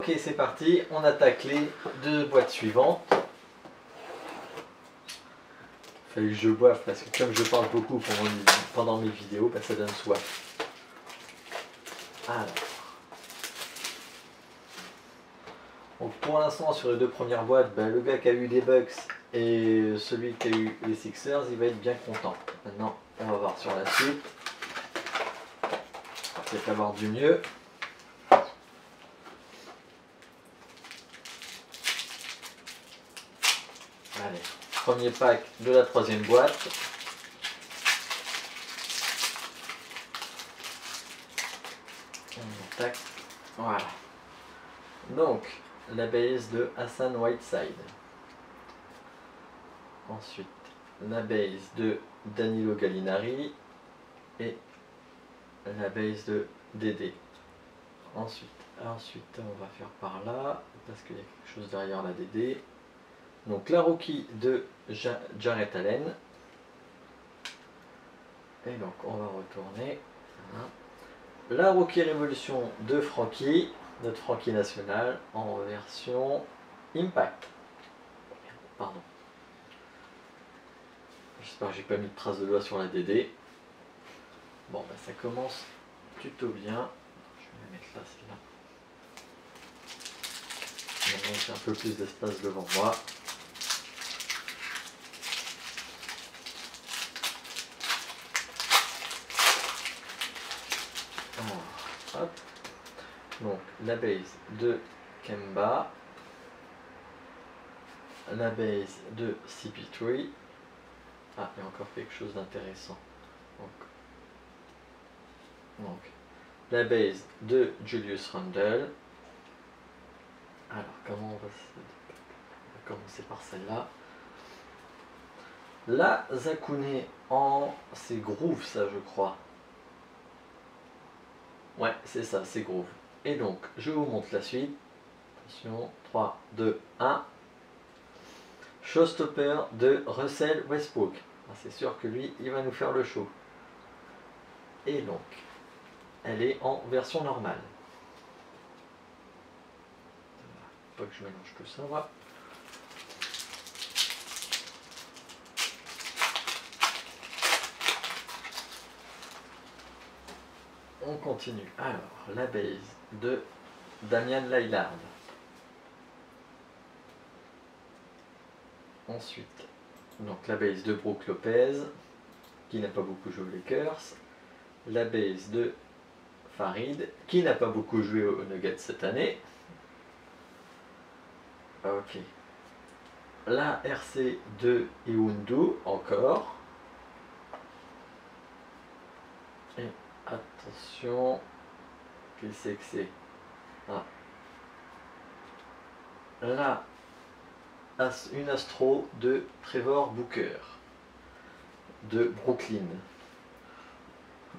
Ok, c'est parti, on attaque les deux boîtes suivantes. Il fallait que je boive parce que comme je parle beaucoup pendant mes vidéos, bah, ça donne soif. Alors. Donc pour l'instant sur les deux premières boîtes, bah, le gars qui a eu des Bucks et celui qui a eu les Sixers, il va être bien content. Maintenant, on va voir sur la suite. On va peut-être avoir du mieux. Allez, premier pack de la troisième boîte. On attaque. Voilà. Donc, la base de Hassan Whiteside. Ensuite, la base de Danilo Gallinari. Et la base de Dédé. Ensuite, on va faire par là, parce qu'il y a quelque chose derrière la Dédé. Donc la rookie de Jarrett Allen. Et donc on va retourner. Voilà. La rookie révolution de Frankie, notre Frankie national, en version Impact. Pardon. J'espère que j'ai pas mis de trace de doigt sur la DD. Bon, bah, ça commence plutôt bien. Je vais la mettre là, celle-là. Maintenant, j'ai un peu plus d'espace devant moi. Alors, hop. Donc, la base de Kemba. La base de CP3. Ah, il y a encore quelque chose d'intéressant. Donc, la base de Julius Randle. Alors, comment on va commencer par celle-là. La Zakune en... c'est Groove, ça, je crois. Ouais, c'est ça, c'est Groove. Et donc, je vous montre la suite. Attention, 3, 2, 1. Showstopper de Russell Westbrook. Ah, c'est sûr que lui, il va nous faire le show. Et donc, elle est en version normale. Pas que je mélange tout ça, voilà. On continue. Alors, la base de Damian Lillard. Ensuite, donc la base de Brook Lopez, qui n'a pas beaucoup joué aux Lakers. La base de Farid, qui n'a pas beaucoup joué aux Nuggets cette année. Ok. La RC de Iwundu, encore. Et attention, qui c'est que c'est? Ah. Là, une astro de Trevor Booker, de Brooklyn.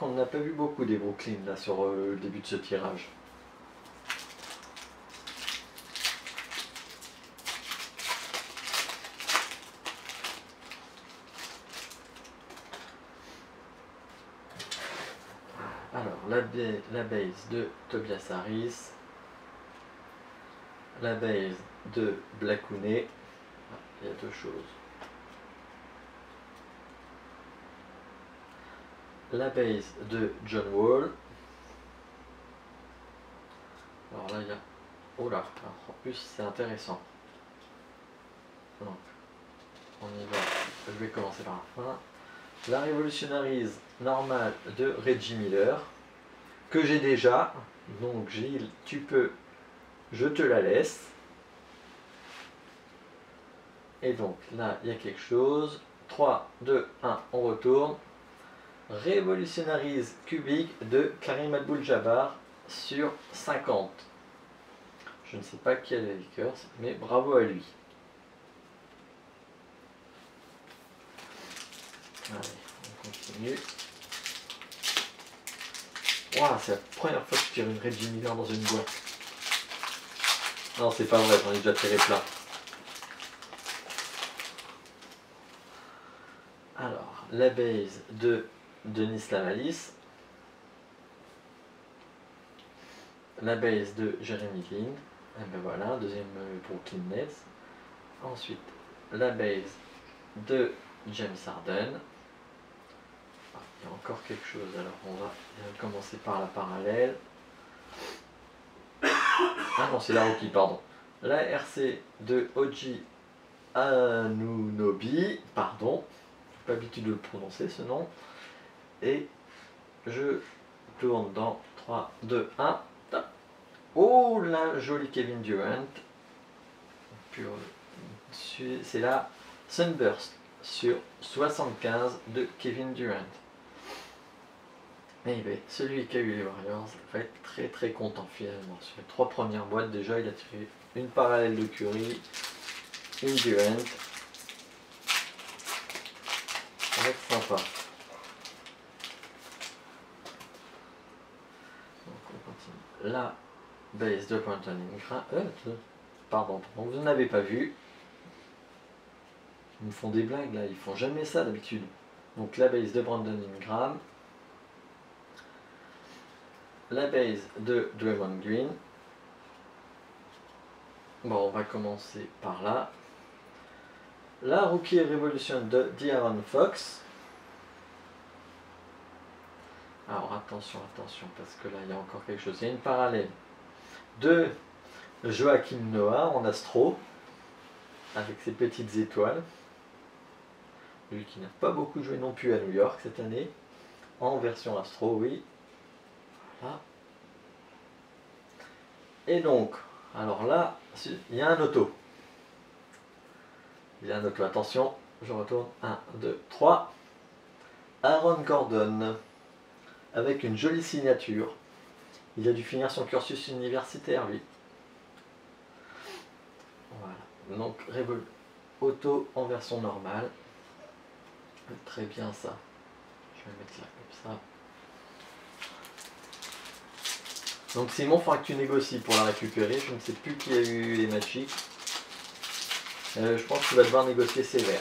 On n'a pas vu beaucoup des Brooklyn là sur le début de ce tirage. Alors, la base de Tobias Harris, la base de Blackounet, il y a deux choses. La base de John Wall. Alors là, il y a... Oh là, alors, en plus c'est intéressant. Donc, on y va. Je vais commencer par la fin. La Revolutionaries normale de Reggie Miller, que j'ai déjà. Donc Gilles, tu peux, je te la laisse. Et donc là, il y a quelque chose. 3, 2, 1, on retourne. Revolutionaries cubique de Karim Abdul-Jabbar sur 50. Je ne sais pas qui a les Lakers, mais bravo à lui. Allez, on continue. Wow, c'est la première fois que je tire une Reggie Miller dans une boîte. Non, c'est pas vrai, j'en ai déjà tiré plein. Alors, la base de Denis Lamalis. La base de Jeremy Lin. Et ben voilà, deuxième Brooklyn Nets. Ensuite, la base de James Harden. Ah, il y a encore quelque chose, alors on va commencer par la parallèle. Ah non, c'est la rookie, pardon. La RC de OG Anunoby, pardon, j'ai pas l'habitude de le prononcer ce nom. Et je tourne dans 3, 2, 1. Top. Oh la jolie Kevin Durant. C'est la Sunburst sur 75 de Kevin Durant. Et bien, celui qui a eu les Warriors va être très très content finalement. Sur les 3 premières boîtes déjà, il a tiré une parallèle de Curry, une Durant. Ça va être sympa. Donc on continue. La base de Brandon Ingram. Pardon, vous n'avez pas vu. Ils me font des blagues là, ils font jamais ça d'habitude. Donc la base de Brandon Ingram. La base de Draymond Green. Bon, on va commencer par là. La Rookie Revolution de De'Aaron Fox. Alors attention, parce que là il y a encore quelque chose. Il y a une parallèle de Joachim Noah en astro, avec ses petites étoiles. Lui qui n'a pas beaucoup joué non plus à New York cette année. En version astro, oui. Voilà. Et donc, alors là, il y a un auto. Il y a un auto, attention, je retourne. 1, 2, 3. Aaron Gordon, avec une jolie signature. Il a dû finir son cursus universitaire, lui. Voilà, donc auto en version normale. Très bien ça. Je vais le mettre là comme ça. Donc Simon, il faudra que tu négocies pour la récupérer. Je ne sais plus qui a eu les Magic. Je pense que tu vas devoir négocier sévère.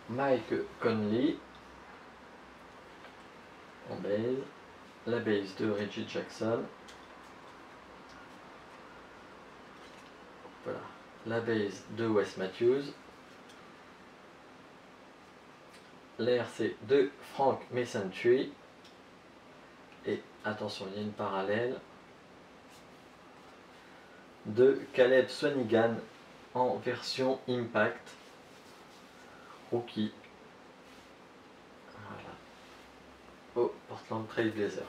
Mike Conley en base. La base de Reggie Jackson. Voilà. La base de Wes Matthews. L'RC de Frank Mason-Tree. Et attention, il y a une parallèle de Caleb Swanigan en version Impact Rookie. Voilà. Au Portland Trail Blazers.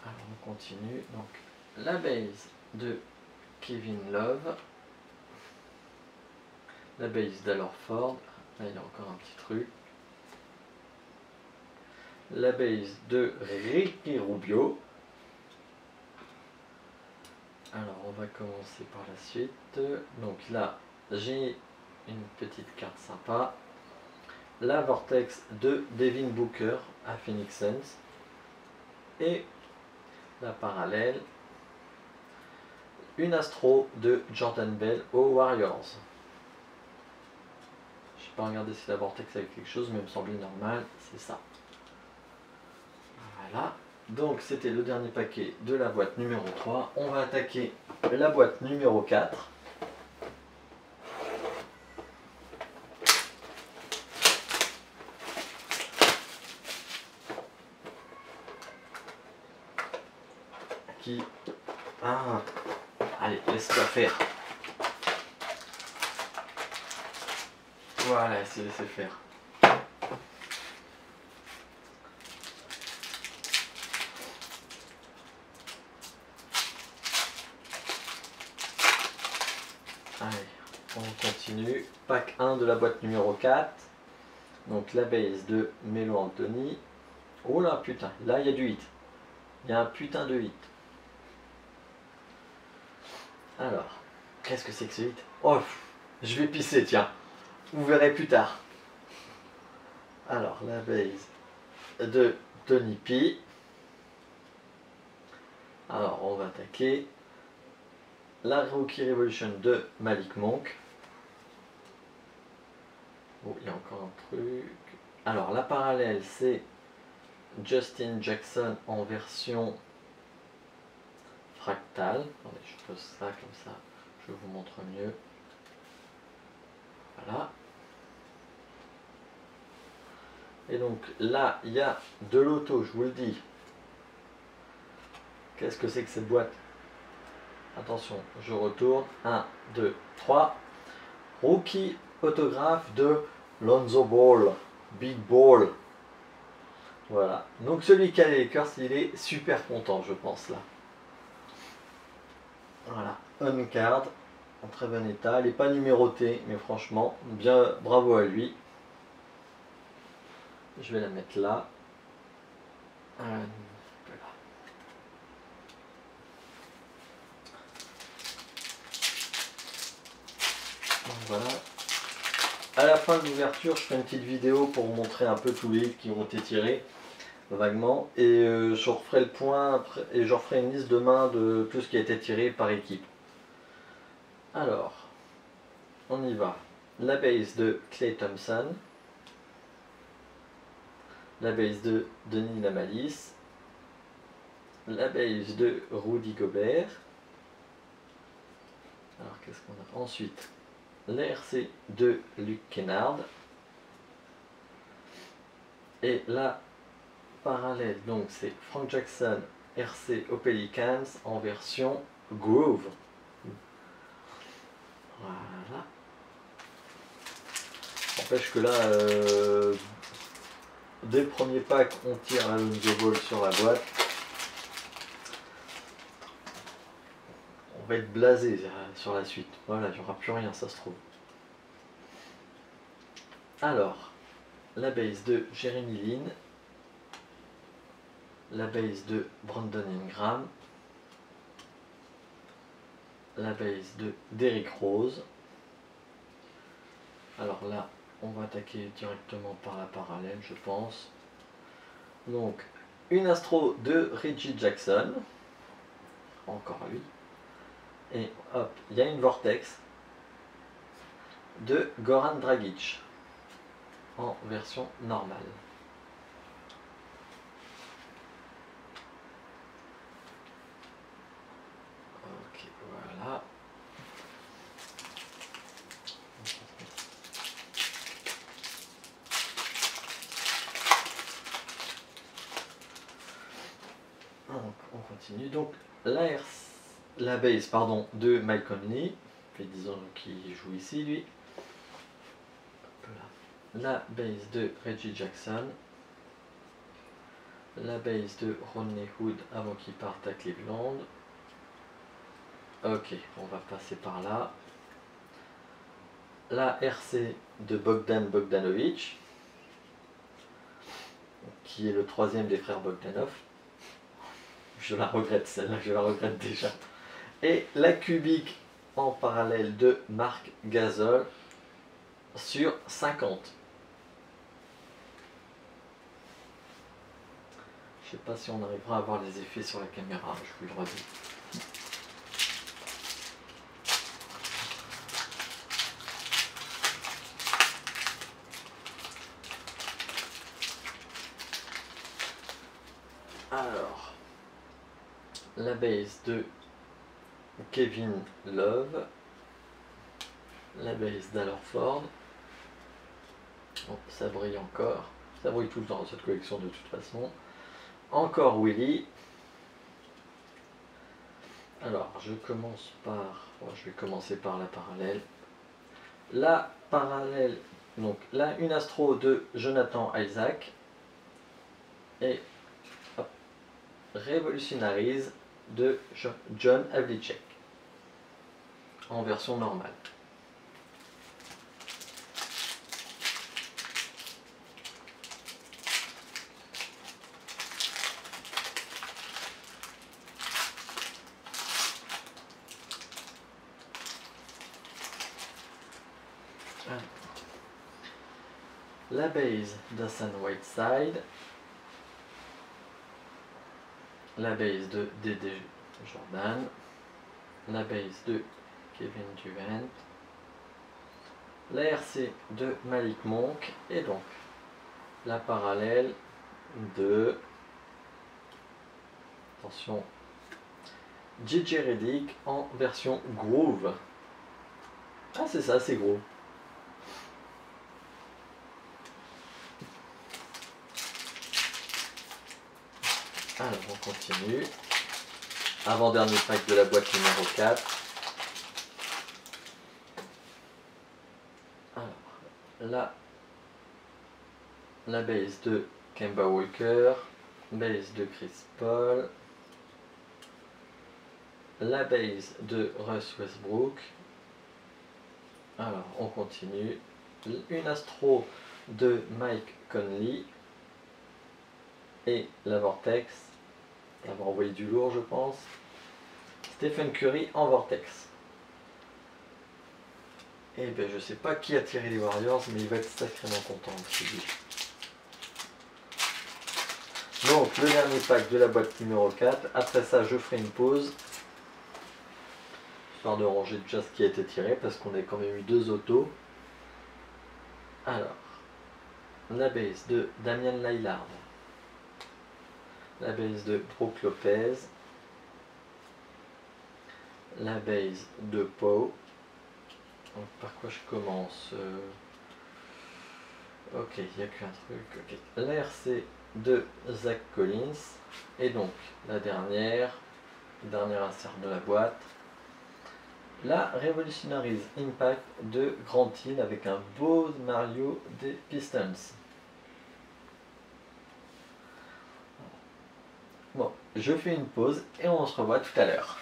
Alors on continue. Donc la base de Kevin Love. La base d'Alor Ford. Là il y a encore un petit truc. La base de Ricky Rubio. Alors on va commencer par la suite. Donc là j'ai une petite carte sympa. La Vortex de Devin Booker à Phoenix Suns. Et la parallèle. Une Astro de Jordan Bell aux Warriors. Je n'ai pas regardé si la Vortex avait quelque chose, mais il me semblait normal, c'est ça. Voilà. Donc c'était le dernier paquet de la boîte numéro 3. On va attaquer la boîte numéro 4. Qui... Ah, allez, laisse-toi faire. Voilà, laissez faire. Allez, on continue. Pack 1 de la boîte numéro 4. Donc la base de Melo Anthony. Oh là, putain, là il y a du hit. Il y a un putain de hit. Alors, qu'est-ce que c'est que ce hit? Oh, je vais pisser, tiens. Vous verrez plus tard. Alors, la base de Tony P. Alors, on va attaquer. la Rookie Revolution de Malik Monk. Oh, il y a encore un truc. Alors, la parallèle, c'est Justin Jackson en version fractale. Attendez, je pose ça comme ça, je vous montre mieux. Voilà. Et donc là, il y a de l'auto, je vous le dis. Qu'est-ce que c'est que cette boîte? Attention, je retourne. 1, 2, 3. Rookie autographe de Lonzo Ball. Big Ball. Voilà. Donc celui qui a les Lakers, il est super content, je pense, là. Voilà. On card. En très bon état. Il n'est pas numéroté, mais franchement, bien bravo à lui. Je vais la mettre là. Voilà. Donc voilà. À la fin de l'ouverture, je ferai une petite vidéo pour vous montrer un peu tous les livres qui ont été tirés, vaguement. Et je referai le point après, et je referai une liste demain de tout ce qui a été tiré par équipe. Alors, on y va. La base de Klay Thompson. La base de Denis Lamalis. La base de Rudy Gobert. Alors, qu'est-ce qu'on a ensuite? L'RC de Luke Kennard. Et la parallèle, donc c'est Frank Jackson RC aux Pelicans en version Groove. Voilà. N'empêche que là, dès le premier pack, on tire un Lonzo Ball sur la boîte. On va être blasé sur la suite. Voilà, il n'y aura plus rien, ça se trouve. Alors, la base de Jeremy Lin. La base de Brandon Ingram. La base de Derrick Rose. Alors là, on va attaquer directement par la parallèle, je pense. Donc, une Astro de Reggie Jackson. Encore lui. Et hop, il y a une Vortex de Goran Dragic en version normale. Ok, voilà. Donc, on continue. Donc, la base pardon, de Mike Conley, fait 10 ans qu'il joue ici, lui. La base de Reggie Jackson. La base de Rodney Hood avant qu'il parte à Cleveland. Ok, on va passer par là. La RC de Bogdan Bogdanovic, qui est le troisième des frères Bogdanov. Je la regrette celle-là, je la regrette déjà. Et la cubique en parallèle de Marc Gasol sur 50. Je sais pas si on arrivera à voir les effets sur la caméra, je vous le redis. Alors, la base de Kevin Love, la base d'Alorford. Oh, ça brille encore, ça brille tout le temps dans cette collection de toute façon. Encore Willy. Alors, je vais commencer par la parallèle. La parallèle, donc là, une Astro de Jonathan Isaac. Et hop, Revolutionaries de John Havlicek en version normale. La base d'Hassan Whiteside. La base de Dédé Jordan. la base de Kevin Durant, la RC de Malik Monk et donc la parallèle de, attention, JJ Redick en version groove. Ah c'est ça, c'est groove. Alors on continue. Avant-dernier pack de la boîte numéro 4. Alors, la base de Kemba Walker, base de Chris Paul, la base de Russ Westbrook. Alors, on continue. Une astro de Mike Conley et la Vortex. Ça va envoyer du lourd, je pense. Stephen Curry en Vortex. Et ben je sais pas qui a tiré les Warriors, mais il va être sacrément content de celui. Donc le dernier pack de la boîte numéro 4. Après ça, je ferai une pause. Histoire de ranger déjà ce qui a été tiré, parce qu'on a quand même eu 2 autos. Alors, la base de Damian Lillard. La base de Brook Lopez. La base de Pau. Donc, par quoi je commence Ok, il n'y a qu'un truc. Okay. La RC de Zach Collins. Et donc, la dernière insert de la boîte. La Revolutionaries Impact de Grant Hill avec un beau Mario des Pistons. Bon, je fais une pause et on se revoit tout à l'heure.